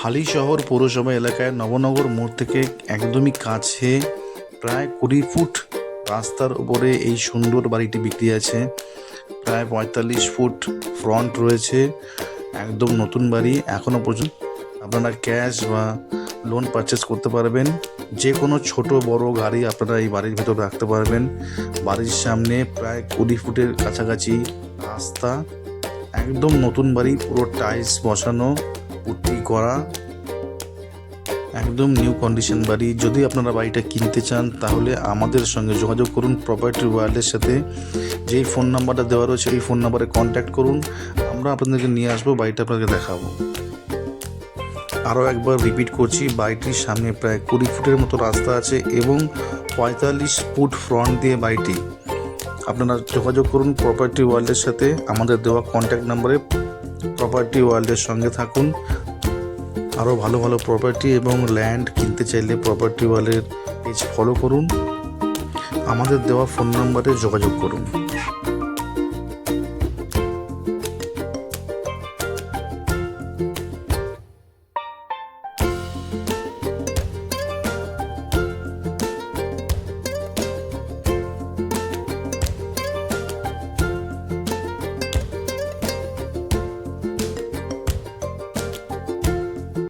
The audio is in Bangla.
হালিশহর পৌরসভা এলাকায় নবনগর মোড় থেকে একদমই কাছে প্রায় 20 ফুট রাস্তার উপরে এই সুন্দর বাড়িটি বিক্রি আছে। প্রায় 45 ফুট ফ্রন্ট রয়েছে, একদম নতুন বাড়ি। এখনও পর্যন্ত আপনারা ক্যাশ বা লোন পারচেস করতে পারবেন। যে কোনো ছোট বড় গাড়ি আপনারা এই বাড়ির ভেতর রাখতে পারবেন। বাড়ির সামনে প্রায় 20 ফুটের কাছাকাছি রাস্তা, একদম নতুন বাড়ি, পুরো টাইলস বসানো, পুট্টি করা, একদম নিউ কন্ডিশন বাড়ি। যদি আপনারা বাড়িটা কিনতে চান তাহলে আমাদের সঙ্গে যোগাযোগ করুন প্রপার্টি ওয়ার্ল্ডের সাথে। যেই ফোন নাম্বারটা দেওয়া রয়েছে এই ফোন নাম্বারে কন্ট্যাক্ট করুন, আমরা আপনাদেরকে নিয়ে আসবো, বাড়িটা আপনাকে দেখাবো। আরও একবার রিপিট করছি, বাড়িটির সামনে প্রায় 20 ফুটের মতো রাস্তা আছে এবং 45 ফুট ফ্রন্ট দিয়ে বাড়িটি। আপনারা যোগাযোগ করুন প্রপার্টি ওয়ার্ল্ডের সাথে, আমাদের দেওয়া কন্ট্যাক্ট নাম্বারে প্রপার্টি ওয়ার্ল্ডের সঙ্গে থাকুন। আরও ভালো ভালো প্রপার্টি এবং ল্যান্ড কিনতে চাইলে প্রপার্টি ওয়ার্ল্ডের পেজ ফলো করুন, আমাদের দেওয়া ফোন নাম্বারে যোগাযোগ করুন।